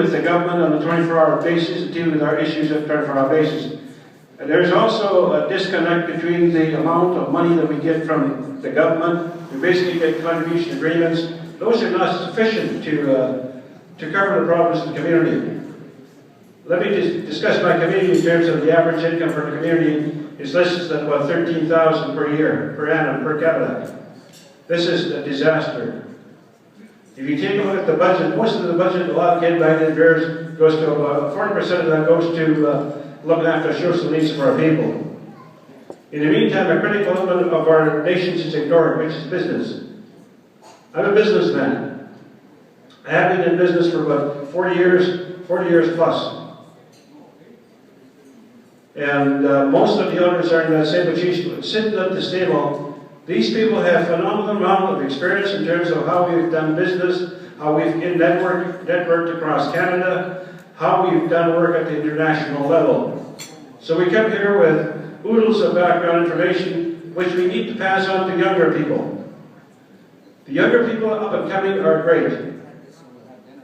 with the government on a 24-hour basis and dealing with our issues on a 24-hour basis. And there's also a disconnect between the amount of money that we get from the government. We basically get contribution agreements. Those are not sufficient to cover the problems of the community. Let me just discuss my community in terms of the average income for the community. It's listed at about $13,000 per year, per annum, per capita. This is a disaster. If you take a look at the budget, most of the budget allocated by the affairs goes to about 40% of that goes to looking after the social needs of our people. In the meantime, a critical element of our nation is ignored, which is business. I'm a businessman. I have been in business for about 40 years plus. And most of the owners are in that same position, sitting at this table. These people have phenomenal amount of experience in terms of how we've done business, how we've networked across Canada, how we've done work at the international level. So we come here with oodles of background information which we need to pass on to younger people. The younger people up and coming are great.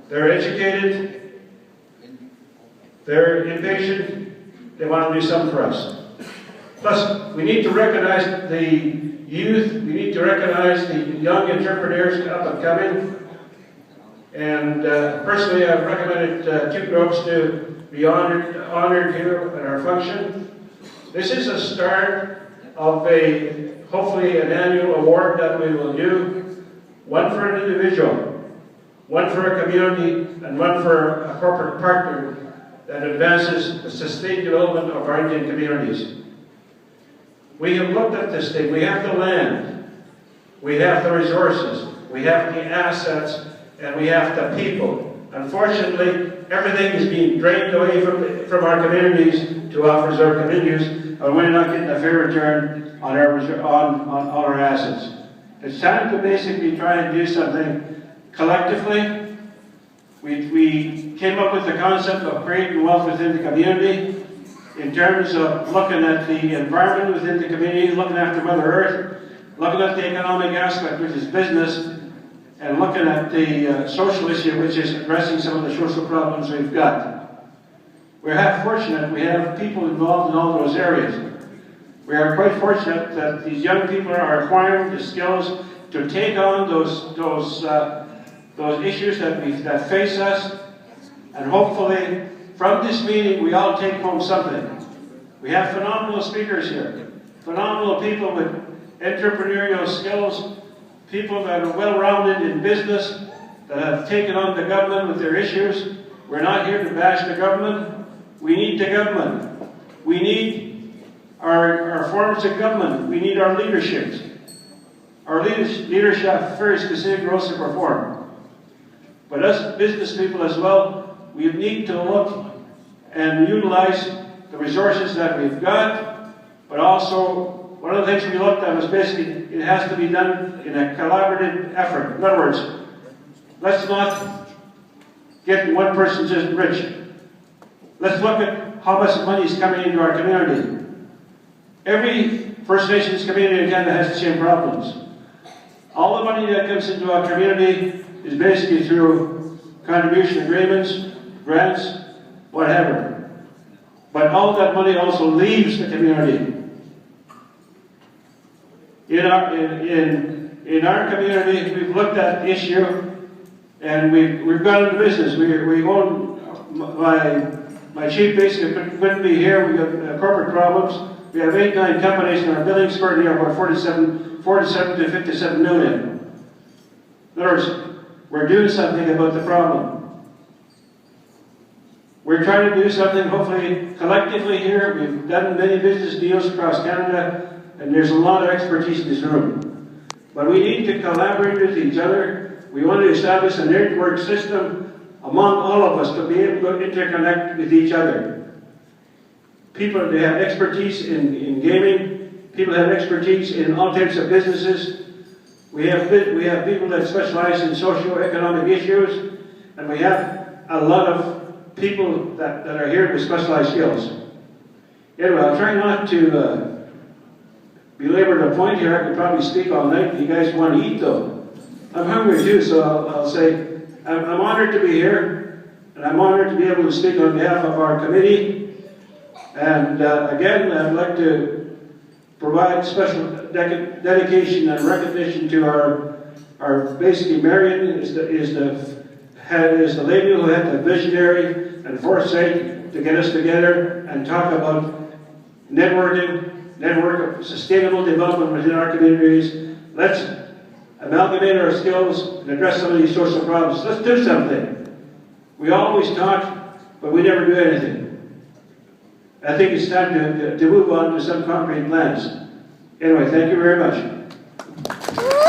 They're educated, they're impatient, they want to do something for us. Plus, we need to recognize the youth, we need to recognize the young entrepreneurs up and coming. And personally, I've recommended two groups to be honored here at our function. This is a start of hopefully an annual award that we will do. One for an individual, one for a community, and one for a corporate partner that advances the sustained development of our Indian communities. We have looked at this thing. We have the land, we have the resources, we have the assets, and we have the people. Unfortunately, everything is being drained away from our communities to offer our communities, and we're not getting a fair return on our assets. It's time to basically try and do something collectively. We came up with the concept of creating wealth within the community in terms of looking at the environment within the community, looking after Mother Earth, looking at the economic aspect, which is business, and looking at the social issue, which is addressing some of the social problems we've got. We're fortunate we have people involved in all those areas. We are quite fortunate that these young people are acquiring the skills to take on those issues that face us, and hopefully from this meeting we all take home something. We have phenomenal speakers here, phenomenal people with entrepreneurial skills, people that are well-rounded in business, that have taken on the government with their issues. We're not here to bash the government. We need the government. We need our forms of government. We need our leaderships. Our leadership have very specific roles to perform. But us business people as well, we need to look and utilize the resources that we've got, but also one of the things we looked at was basically it has to be done in a collaborative effort. In other words, let's not get one person just rich. Let's look at how much money is coming into our community. Every First Nations community in Canada has the same problems. All the money that comes into our community is basically through contribution agreements, grants, whatever. But all that money also leaves the community. In our community, we've looked at the issue, and we've gone into business. We own, my chief basically couldn't be here. We have corporate problems. We have 8-9 companies, and our billings currently are about 47 to 57 million. In other words, we're doing something about the problem. We're trying to do something, hopefully, collectively here. We've done many business deals across Canada, and there's a lot of expertise in this room. But we need to collaborate with each other. We want to establish a network system among all of us to be able to interconnect with each other. People that have expertise in gaming, people have expertise in all types of businesses. We have people that specialize in socio-economic issues, and we have a lot of people that are here with specialized skills. Anyway, I'll try not to belabor the point here. I could probably speak all night. You guys want to eat, though? I'm hungry too, so I'll say I'm honored to be here. and I'm honored to be able to speak on behalf of our committee. And again, I'd like to provide special dedication and recognition to our basically Marion is the lady who had the visionary and foresight to get us together and talk about network of sustainable development within our communities. Let's amalgamate our skills and address some of these social problems. Let's do something. We always talk, but we never do anything. I think it's time to move on to some concrete plans. Anyway, thank you very much.